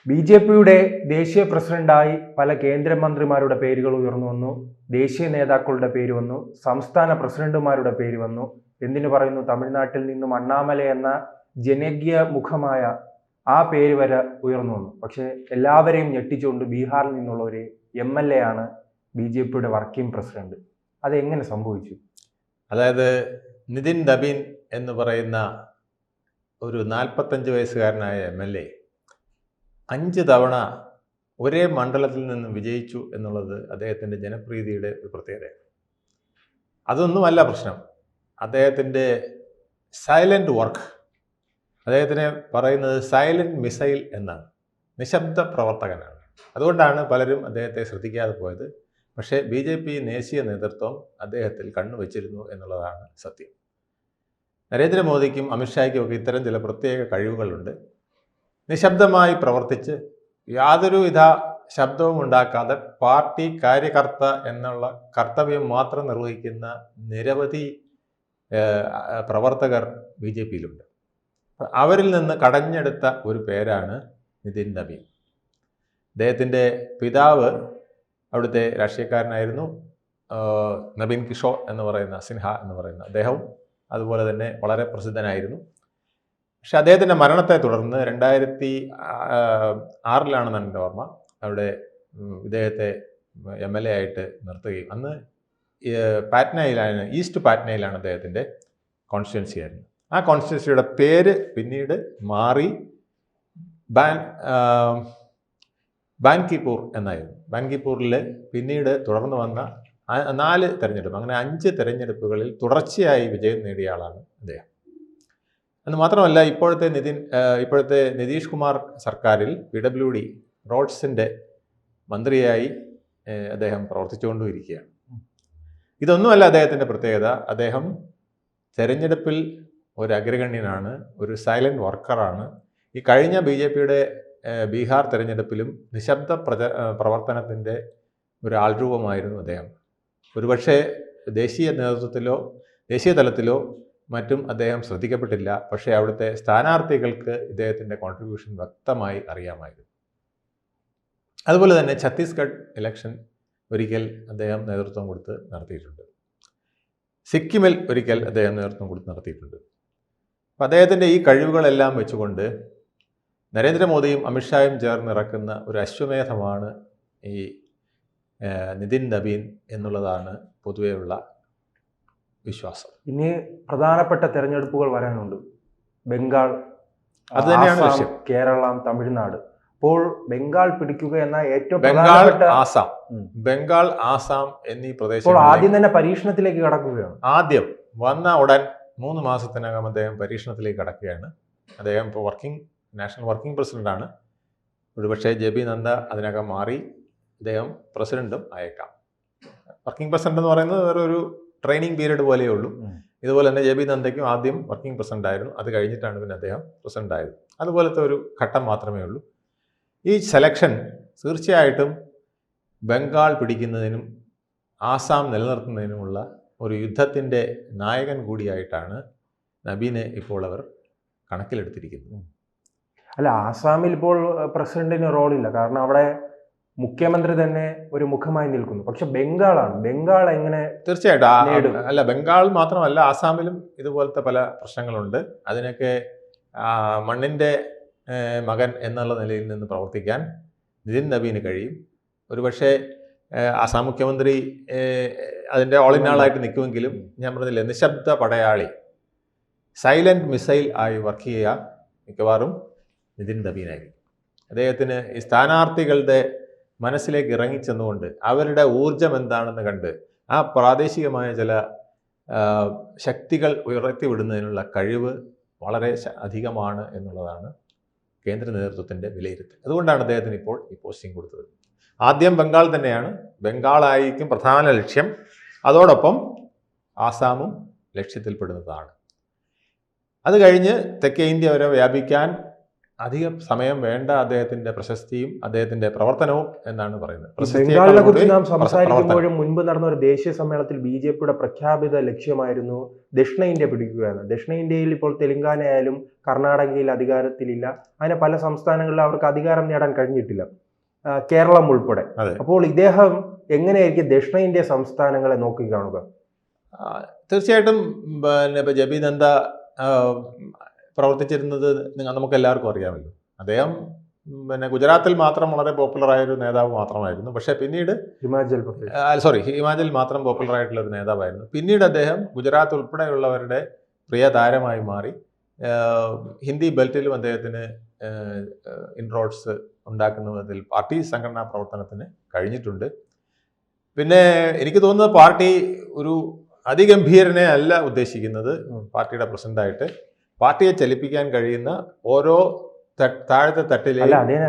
ബി.ജെ.പിയുടെ ദേശീയ പ്രസിഡന്റായി പല കേന്ദ്രമന്ത്രിമാരുടെ പേരുകൾ ഉയർന്നു വന്നു. ദേശീയ നേതാക്കളുടെ പേര് വന്നു. സംസ്ഥാന പ്രസിഡന്റുമാരുടെ പേര് വന്നു. എന്തിനു പറയുന്നു, തമിഴ്നാട്ടിൽ നിന്നും അണ്ണാമല എന്ന ജനകീയ മുഖമായ ആ പേര് വരെ ഉയർന്നു വന്നു. പക്ഷെ എല്ലാവരെയും ഞെട്ടിച്ചുകൊണ്ട് ബീഹാറിൽ നിന്നുള്ള ഒരു MLA ആണ് ബി.ജെ.പിയുടെ വർക്കിംഗ് പ്രസിഡന്റ്. അതെങ്ങനെ സംഭവിച്ചു? അതായത് നിതിൻ നബീൻ എന്ന് പറയുന്ന ഒരു 45 വയസ്സുകാരനായ MLA 5 തവണ ഒരേ മണ്ഡലത്തിൽ നിന്നും വിജയിച്ചു എന്നുള്ളത് അദ്ദേഹത്തിൻ്റെ ജനപ്രീതിയുടെ ഒരു പ്രത്യേകതയാണ്. അതൊന്നുമല്ല പ്രശ്നം. അദ്ദേഹത്തിൻ്റെ സൈലൻ്റ് വർക്ക്, അദ്ദേഹത്തിനെ പറയുന്നത് സൈലൻ്റ് മിസൈൽ എന്നാണ്. നിശബ്ദ പ്രവർത്തകനാണ്. അതുകൊണ്ടാണ് പലരും അദ്ദേഹത്തെ ശ്രദ്ധിക്കാതെ പോയത്. പക്ഷേ BJP ദേശീയ നേതൃത്വം അദ്ദേഹത്തിൽ കണ്ണുവച്ചിരുന്നു എന്നുള്ളതാണ് സത്യം. നരേന്ദ്രമോദിക്കും അമിത്ഷായ്ക്കും ഒക്കെ ഇത്തരം ചില പ്രത്യേക കഴിവുകളുണ്ട്. നിശബ്ദമായി പ്രവർത്തിച്ച് യാതൊരുവിധ ശബ്ദവും ഉണ്ടാക്കാതെ പാർട്ടി കാര്യകർത്ത എന്നുള്ള കർത്തവ്യം മാത്രം നിർവഹിക്കുന്ന നിരവധി പ്രവർത്തകർ BJPയിലുണ്ട്. അവരിൽ നിന്ന് കടഞ്ഞെടുത്ത ഒരു പേരാണ് നിതിൻ നബീൻ. അദ്ദേഹത്തിൻ്റെ പിതാവ് അവിടുത്തെ രാഷ്ട്രീയക്കാരനായിരുന്നു, നബീൻ കിഷോർ എന്ന് പറയുന്ന സിൻഹ എന്ന് പറയുന്ന അദ്ദേഹവും അതുപോലെ തന്നെ വളരെ പ്രസിദ്ധനായിരുന്നു. പക്ഷെ അദ്ദേഹത്തിൻ്റെ മരണത്തെ തുടർന്ന് 2006 എൻ്റെ ഓർമ്മ, അവിടെ ഇദ്ദേഹത്തെ MLA ആയിട്ട് നിർത്തുകയും അന്ന് പാറ്റ്നയിലാണ്, ഈസ്റ്റ് പാറ്റ്നയിലാണ് അദ്ദേഹത്തിൻ്റെ കോൺസ്റ്റിറ്റ്യുവൻസി ആയിരുന്നു. ആ കോൺസ്റ്റിറ്റ്യുവൻസിയുടെ പേര് പിന്നീട് മാറി ബാൻകിപൂർ എന്നായിരുന്നു. ബാൻകിപൂരിൽ പിന്നീട് തുടർന്ന് വന്ന 4 തെരഞ്ഞെടുപ്പ്, അങ്ങനെ 5 തെരഞ്ഞെടുപ്പുകളിൽ തുടർച്ചയായി വിജയം നേടിയ ആളാണ് അദ്ദേഹം. എന്ന് മാത്രമല്ല, ഇപ്പോഴത്തെ നിതീഷ് കുമാർ സർക്കാരിൽ PWD റോഡ്സിൻ്റെ മന്ത്രിയായി അദ്ദേഹം പ്രവർത്തിച്ചുകൊണ്ടിരിക്കുകയാണ്. ഇതൊന്നുമല്ല അദ്ദേഹത്തിൻ്റെ പ്രത്യേകത. അദ്ദേഹം തെരഞ്ഞെടുപ്പിൽ ഒരു അഗ്രഗണ്യനാണ്, ഒരു സൈലൻ്റ് വർക്കറാണ്. ഈ കഴിഞ്ഞ BJPയുടെ ബീഹാർ തെരഞ്ഞെടുപ്പിലും നിശബ്ദ പ്രവർത്തനത്തിൻ്റെ ഒരു ആൾരൂപമായിരുന്നു അദ്ദേഹം. ഒരുപക്ഷെ ദേശീയ നേതൃത്വത്തിലോ ദേശീയ തലത്തിലോ മറ്റും അദ്ദേഹം ശ്രദ്ധിക്കപ്പെട്ടില്ല. പക്ഷേ അവിടുത്തെ സ്ഥാനാർത്ഥികൾക്ക് ഇദ്ദേഹത്തിൻ്റെ കോൺട്രിബ്യൂഷൻ വ്യക്തമായി അറിയാമായിരുന്നു. അതുപോലെ തന്നെ ഛത്തീസ്ഗഡ് ഇലക്ഷൻ ഒരിക്കൽ അദ്ദേഹം നേതൃത്വം കൊടുത്ത് നടത്തിയിട്ടുണ്ട്. സിക്കിമിൽ ഒരിക്കൽ അദ്ദേഹം നേതൃത്വം കൊടുത്ത് നടത്തിയിട്ടുണ്ട്. അപ്പം അദ്ദേഹത്തിൻ്റെ ഈ കഴിവുകളെല്ലാം വെച്ചുകൊണ്ട് നരേന്ദ്രമോദിയും അമിത്ഷായും ചേർന്നിറക്കുന്ന ഒരു അശ്വമേധമാണ് ഈ നിതിൻ നബീൻ എന്നുള്ളതാണ് പൊതുവെയുള്ള വിശ്വാസം. ഇനി പ്രധാനപ്പെട്ട തെരഞ്ഞെടുപ്പുകൾ വരാനുണ്ട്. ബംഗാൾ, അത് തന്നെയാണ് ലക്ഷ്യം. കേരളം, തമിഴ്നാട്. അപ്പോൾ ബംഗാൾ പിടിക്കുക എന്ന ഏറ്റവും ബംഗാൾ, ആസാം എന്നീ പ്രദേശങ്ങൾ ആദ്യം തന്നെ പരീക്ഷണത്തിലേക്ക് കടക്കുകയാണ്. ആദ്യം വന്ന ഉടൻ 3 മാസത്തിനകം അദ്ദേഹം പരീക്ഷണത്തിലേക്ക് കടക്കുകയാണ്. അദ്ദേഹം ഇപ്പോൾ നാഷണൽ വർക്കിംഗ് പ്രസിഡന്റാണ്. ഒരുപക്ഷെ JP നദ്ദ അതിനകം മാറി അദ്ദേഹം പ്രസിഡന്റും ആയേക്കാം. വർക്കിംഗ് പ്രസിഡന്റ് എന്ന് പറയുന്നത് വേറൊരു ട്രെയിനിങ് പീരീഡ് പോലെയേ ഉള്ളൂ. ഇതുപോലെ തന്നെ JP നദ്ദയ്ക്കും ആദ്യം വർക്കിംഗ് പ്രസിഡന്റ് ആയിരുന്നു. അത് കഴിഞ്ഞിട്ടാണ് പിന്നെ അദ്ദേഹം പ്രസിഡന്റ് ആയത്. അതുപോലത്തെ ഒരു ഘട്ടം മാത്രമേ ഉള്ളൂ. ഈ സെലക്ഷൻ തീർച്ചയായിട്ടും ബംഗാൾ പിടിക്കുന്നതിനും ആസാം നിലനിർത്തുന്നതിനുമുള്ള ഒരു യുദ്ധത്തിൻ്റെ നായകൻ കൂടിയായിട്ടാണ് നബീനെ ഇപ്പോൾ അവർ കണക്കിലെടുത്തിരിക്കുന്നത്. അല്ല, ആസാമിൽ ഇപ്പോൾ പ്രസിഡന്റിന് റോളില്ല, കാരണം അവിടെ മുഖ്യമന്ത്രി തന്നെ ഒരു മുഖമായി നിൽക്കുന്നു. പക്ഷെ ബംഗാൾ എങ്ങനെ? തീർച്ചയായിട്ടും അല്ല, ബംഗാൾ മാത്രമല്ല, ആസാമിലും ഇതുപോലത്തെ പല പ്രശ്നങ്ങളുണ്ട്. അതിനൊക്കെ മണ്ണിൻ്റെ മകൻ എന്നുള്ള നിലയിൽ നിന്ന് പ്രവർത്തിക്കാൻ നിതിൻ നബീന് കഴിയും. ഒരുപക്ഷെ ആസാം മുഖ്യമന്ത്രി അതിൻ്റെ ഓൾ ഇൻ ആളായിട്ട് നിൽക്കുമെങ്കിലും ഞാൻ പറഞ്ഞില്ലേ, നിശബ്ദ പടയാളി, സൈലൻ്റ് മിസൈൽ ആയി വർക്ക് ചെയ്യുക മിക്കവാറും നിതിൻ നബീനായിരിക്കും. അദ്ദേഹത്തിന് ഈ സ്ഥാനാർത്ഥികളുടെ മനസ്സിലേക്ക് ഇറങ്ങിച്ചെന്നുകൊണ്ട് അവരുടെ ഊർജം എന്താണെന്ന് കണ്ട് ആ പ്രാദേശികമായ ചില ശക്തികൾ ഉയർത്തിവിടുന്നതിനുള്ള കഴിവ് വളരെ അധികമാണ് എന്നുള്ളതാണ് കേന്ദ്ര നേതൃത്വത്തിൻ്റെ വിലയിരുത്തൽ. അതുകൊണ്ടാണ് അദ്ദേഹത്തിന് ഇപ്പോൾ ഈ പോസ്റ്റിംഗ് കൊടുത്തത്. ആദ്യം ബംഗാൾ തന്നെയാണ്. ബംഗാളായിരിക്കും പ്രധാന ലക്ഷ്യം. അതോടൊപ്പം ആസാമും ലക്ഷ്യത്തിൽപ്പെടുന്നതാണ്. അത് കഴിഞ്ഞ് തെക്കേ ഇന്ത്യ വരെ വ്യാപിക്കാൻ അധികം സമയം വേണ്ട അദ്ദേഹത്തിന്റെ പ്രശസ്തിയും അദ്ദേഹത്തിന്റെ പ്രവർത്തനവും എന്നാണ് പറയുന്നത്. ബംഗാളിനെ കുറിച്ച് നാം പ്രവർത്തനം. സംസാരിക്കുമ്പോഴും മുൻപ് നടന്ന ഒരു ദേശീയ സമ്മേളനത്തിൽ ബി.ജെ.പിയുടെ പ്രഖ്യാപിത ലക്ഷ്യമായിരുന്നു ദക്ഷിണ ഇന്ത്യ പിടിക്കുകയാണ്. ദക്ഷിണ ഇന്ത്യയിൽ ഇപ്പോൾ തെലങ്കാന ആയാലും കർണാടകയിൽ അധികാരത്തിലില്ല, അങ്ങനെ പല സംസ്ഥാനങ്ങളിൽ അവർക്ക് അധികാരം നേടാൻ കഴിഞ്ഞിട്ടില്ല, കേരളം ഉൾപ്പെടെ. അതെ. അപ്പോൾ ഇദ്ദേഹം എങ്ങനെയായിരിക്കും ദക്ഷിണ ഇന്ത്യ സംസ്ഥാനങ്ങളെ നോക്കിക്കാണുക? തീർച്ചയായിട്ടും പിന്നെ ഇപ്പോൾ ജെ പി നദ്ദ പ്രവർത്തിച്ചിരുന്നത് നമുക്ക് എല്ലാവർക്കും അറിയാമല്ലോ. അദ്ദേഹം പിന്നെ ഗുജറാത്തിൽ മാത്രം വളരെ പോപ്പുലറായ ഒരു നേതാവ് മാത്രമായിരുന്നു. പക്ഷേ പിന്നീട് ഹിമാചൽ മാത്രം പോപ്പുലർ ആയിട്ടുള്ള ഒരു നേതാവായിരുന്നു. പിന്നീട് അദ്ദേഹം ഗുജറാത്ത് ഉൾപ്പെടെയുള്ളവരുടെ പ്രിയ താരമായി മാറി. ഹിന്ദി ബെൽറ്റിലും അദ്ദേഹത്തിന് ഇൻറോഡ്സ് ഉണ്ടാക്കുന്നതിൽ പാർട്ടി സംഘടനാ പ്രവർത്തനത്തിന് കഴിഞ്ഞിട്ടുണ്ട്. പിന്നെ എനിക്ക് തോന്നുന്നത് പാർട്ടി ഒരു അതിഗംഭീരനെ അല്ല ഉദ്ദേശിക്കുന്നത് പാർട്ടിയുടെ പ്രസിഡന്റായിട്ട്. പാർട്ടിയെ ചലിപ്പിക്കാൻ കഴിയുന്ന ഓരോ താഴത്തെ തട്ടിലെ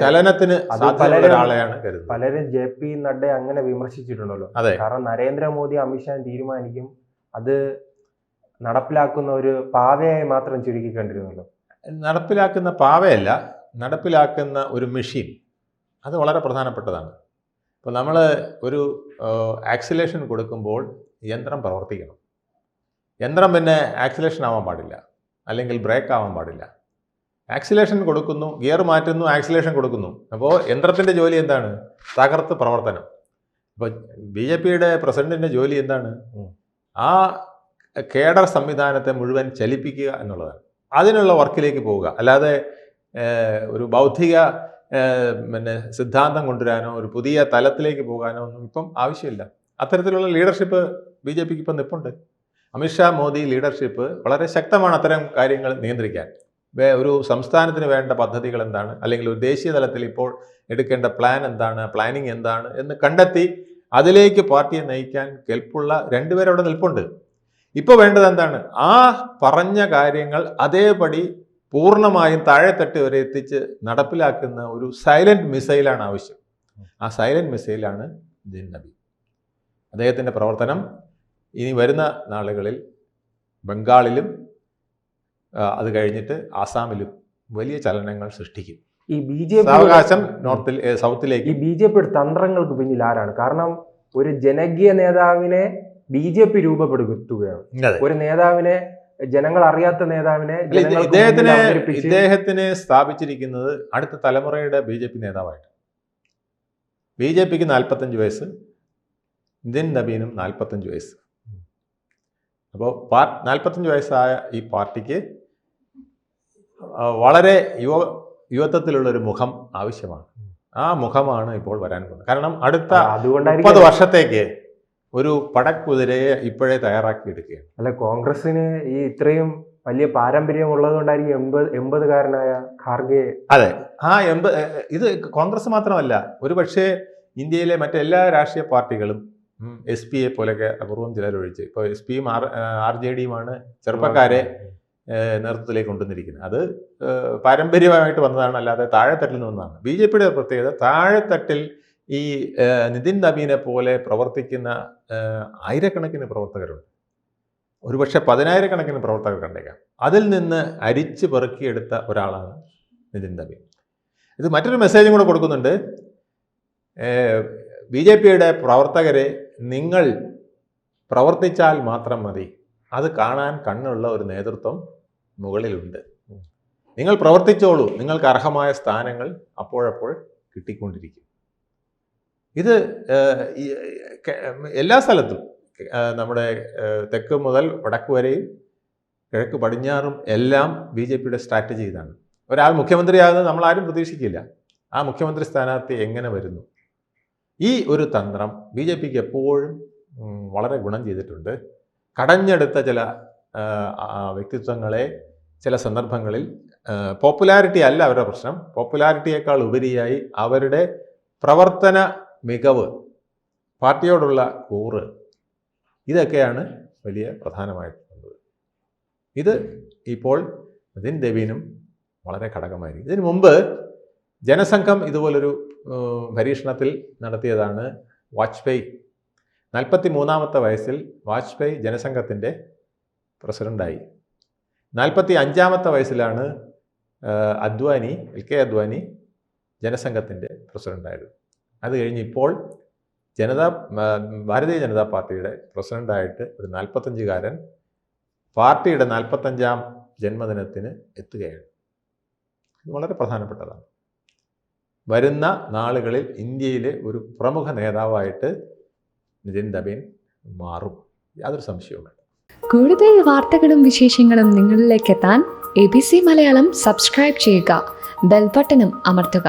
ചലനത്തിന് സാധ്യതയുള്ള ഒരാളെയാണ് കരുതുന്നത്. പലരും ജെ പി നഡ്ഡയെ അങ്ങനെ വിമർശിച്ചിട്ടുണ്ടല്ലോ. അതെ. കാരണം നരേന്ദ്രമോദി അമിത്ഷാ തീരുമാനിക്കും, അത് നടപ്പിലാക്കുന്ന ഒരു പാവയായി മാത്രം ചുരുക്കി കണ്ടിരുന്നല്ലോ. നടപ്പിലാക്കുന്ന പാവയല്ല, നടപ്പിലാക്കുന്ന ഒരു മെഷീൻ, അത് വളരെ പ്രധാനപ്പെട്ടതാണ്. ഇപ്പോൾ നമ്മൾ ഒരു ആക്സിലേഷൻ കൊടുക്കുമ്പോൾ യന്ത്രം പ്രവർത്തിക്കണം. യന്ത്രം പിന്നെ ആക്സിലേഷൻ ആവാൻ പാടില്ല, അല്ലെങ്കിൽ ബ്രേക്ക് ആവാൻ പാടില്ല. ആക്സിലേഷൻ കൊടുക്കുന്നു, ഗിയർ മാറ്റുന്നു, ആക്സിലേഷൻ കൊടുക്കുന്നു. അപ്പോൾ യന്ത്രത്തിൻ്റെ ജോലി എന്താണ്? തകർത്ത് പ്രവർത്തനം. ഇപ്പോൾ ബി.ജെ.പിയുടെ പ്രസിഡന്റിൻ്റെ ജോലി എന്താണ്? ആ കേഡർ സംവിധാനത്തെ മുഴുവൻ ചലിപ്പിക്കുക എന്നുള്ളതാണ്. അതിനുള്ള വർക്കിലേക്ക് പോവുക. അല്ലാതെ ഒരു ബൗദ്ധിക പിന്നെ സിദ്ധാന്തം കൊണ്ടുവരാനോ ഒരു പുതിയ തലത്തിലേക്ക് പോകാനോ ഒന്നും ഇപ്പം ആവശ്യമില്ല. അത്തരത്തിലുള്ള ലീഡർഷിപ്പ് ബി.ജെ.പിക്ക് ഇപ്പം നിൽപ്പുണ്ട്. അമിത്ഷാ മോദി ലീഡർഷിപ്പ് വളരെ ശക്തമാണ് അത്തരം കാര്യങ്ങൾ നിയന്ത്രിക്കാൻ. ഒരു സംസ്ഥാനത്തിന് വേണ്ട പദ്ധതികൾ എന്താണ്, അല്ലെങ്കിൽ ഒരു ദേശീയ തലത്തിൽ ഇപ്പോൾ എടുക്കേണ്ട പ്ലാൻ എന്താണ്, പ്ലാനിങ് എന്താണ് എന്ന് കണ്ടെത്തി അതിലേക്ക് പാർട്ടിയെ നയിക്കാൻ കെൽപ്പുള്ള രണ്ടുപേരവിടെ നിൽപ്പുണ്ട്. ഇപ്പോൾ വേണ്ടത് എന്താണ്? ആ പറഞ്ഞ കാര്യങ്ങൾ അതേപടി പൂർണ്ണമായും താഴെത്തട്ട് വരെ എത്തിച്ച് നടപ്പിലാക്കുന്ന ഒരു സൈലന്റ് മിസൈലാണ് ആവശ്യം. ആ സൈലന്റ് മിസൈലാണ് ദിൻ നബി. അദ്ദേഹത്തിൻ്റെ പ്രവർത്തനം ഇനി വരുന്ന നാളുകളിൽ ബംഗാളിലും അത് കഴിഞ്ഞിട്ട് ആസാമിലും വലിയ ചലനങ്ങൾ സൃഷ്ടിക്കും. ഈ ബി.ജെ.പി അവകാശം നോർത്തിൽ സൗത്തിലേക്ക്. ഈ ബി.ജെ.പിയുടെ തന്ത്രങ്ങൾക്ക് പിന്നിൽ ആരാണ്? കാരണം ഒരു ജനകീയ നേതാവിനെ ബി.ജെ.പി രൂപപ്പെടുത്തുകയാണ്. ഒരു നേതാവിനെ, ജനങ്ങൾ അറിയാത്ത നേതാവിനെ ഇദ്ദേഹത്തിനെ സ്ഥാപിച്ചിരിക്കുന്നത് അടുത്ത തലമുറയുടെ ബി.ജെ.പി നേതാവായിട്ട്. ബി.ജെ.പിക്ക് 45 വയസ്സ്, ദിൻ നബീനും 45 വയസ്സ്. അപ്പോൾ 45 വയസ്സായ ഈ പാർട്ടിക്ക് വളരെ യുവത്വത്തിലുള്ളൊരു മുഖം ആവശ്യമാണ്. ആ മുഖമാണ് ഇപ്പോൾ വരാൻ പോകുന്നത്. കാരണം അടുത്ത 30 വർഷത്തേക്ക് ഒരു പടക്കുതിരയെ ഇപ്പോഴേ തയ്യാറാക്കിയെടുക്കുകയാണ്. അല്ല, കോൺഗ്രസിന് ഈ ഇത്രയും വലിയ പാരമ്പര്യം ഉള്ളതുകൊണ്ടായിരിക്കും 80-കാരനായ ഖാർഗെ. അതെ, ആ ഇത് കോൺഗ്രസ് മാത്രമല്ല, ഒരു പക്ഷേ ഇന്ത്യയിലെ മറ്റെല്ലാ രാഷ്ട്രീയ പാർട്ടികളും SP പോലെയൊക്കെ അപൂർവം ചിലരൊഴിച്ച്, ഇപ്പോൾ SP-യും RJD-യുമാണ് ചെറുപ്പക്കാരെ നേതൃത്വത്തിലേക്ക് കൊണ്ടുവന്നിരിക്കുന്നത്. അത് പാരമ്പര്യമായിട്ട് വന്നതാണ്, അല്ലാതെ താഴെത്തട്ടിൽ നിന്ന് വന്നതാണ്. ബി.ജെ.പിയുടെ പ്രത്യേകത, താഴെത്തട്ടിൽ ഈ നിതിൻ നബീനെ പോലെ പ്രവർത്തിക്കുന്ന ആയിരക്കണക്കിന് പ്രവർത്തകരുണ്ട്. ഒരുപക്ഷെ 10,000-കണക്കിന് പ്രവർത്തകർ കണ്ടേക്കാം. അതിൽ നിന്ന് അരിച്ച് പെറുക്കിയെടുത്ത ഒരാളാണ് നിതിൻ നബീൻ. ഇത് മറ്റൊരു മെസ്സേജും കൂടെ കൊടുക്കുന്നുണ്ട്. ബി.ജെ.പിയുടെ പ്രവർത്തകരെ, നിങ്ങൾ പ്രവർത്തിച്ചാൽ മാത്രം മതി, അത് കാണാൻ കണ്ണുള്ള ഒരു നേതൃത്വം മുകളിലുണ്ട്. നിങ്ങൾ പ്രവർത്തിച്ചോളൂ, നിങ്ങൾക്ക് അർഹമായ സ്ഥാനങ്ങൾ അപ്പോഴപ്പോൾ കിട്ടിക്കൊണ്ടിരിക്കും. ഇത് എല്ലാ സ്ഥലത്തും, നമ്മുടെ തെക്ക് മുതൽ വടക്ക് വരെയും കിഴക്ക് പടിഞ്ഞാറും എല്ലാം ബി.ജെ.പിയുടെ സ്ട്രാറ്റജി ഇതാണ്. ഒരാൾ മുഖ്യമന്ത്രിയാകുന്നത് നമ്മളാരും പ്രതീക്ഷിക്കില്ല. ആ മുഖ്യമന്ത്രി സ്ഥാനാർത്ഥി എങ്ങനെ വരുന്നു? ഈ ഒരു തന്ത്രം ബി.ജെ.പിക്ക് എപ്പോഴും വളരെ ഗുണം ചെയ്തിട്ടുണ്ട്. കടഞ്ഞെടുത്ത ചില വ്യക്തിത്വങ്ങളെ ചില സന്ദർഭങ്ങളിൽ, പോപ്പുലാരിറ്റി അല്ല അവരുടെ പ്രശ്നം, പോപ്പുലാരിറ്റിയേക്കാൾ ഉപരിയായി അവരുടെ പ്രവർത്തന മികവ്, പാർട്ടിയോടുള്ള കൂറ്, ഇതൊക്കെയാണ് വലിയ പ്രധാനമായിട്ടുള്ളത്. ഇത് ഇപ്പോൾ നിതിൻ നബീനും വളരെ ഘടകമായിരിക്കും. ഇതിനു മുമ്പ് ജനസംഘം ഇതുപോലൊരു പരീക്ഷണത്തിൽ നടത്തിയതാണ്. വാജ്പേയി 43-ാമത്തെ വയസ്സിൽ വാജ്പേയി ജനസംഘത്തിൻ്റെ പ്രസിഡൻ്റായി. 45-ാമത്തെ വയസ്സിലാണ് അദ്വാനി LK അദ്വാനി ജനസംഘത്തിൻ്റെ പ്രസിഡൻ്റായിരുന്നു. അത് കഴിഞ്ഞ് ഇപ്പോൾ ഭാരതീയ ജനതാ പാർട്ടിയുടെ പ്രസിഡൻ്റായിട്ട് ഒരു 45-കാരൻ പാർട്ടിയുടെ 45-ാം ജന്മദിനത്തിന് എത്തുകയാണ്. ഇത് വളരെ പ്രധാനപ്പെട്ടതാണ്. വരുന്ന നാളുകളിൽ ഇന്ത്യയിലെ ഒരു പ്രമുഖ നേതാവായിട്ട് നിതിൻ നബീൻ മാറും, യാതൊരു സംശയവും വേണ്ട. കൂടുതൽ വാർത്തകളും വിശേഷങ്ങളും നിങ്ങളിലേക്ക് എത്താൻ ABC മലയാളം സബ്സ്ക്രൈബ് ചെയ്യുക, ബെൽ ബട്ടണും അമർത്തുക.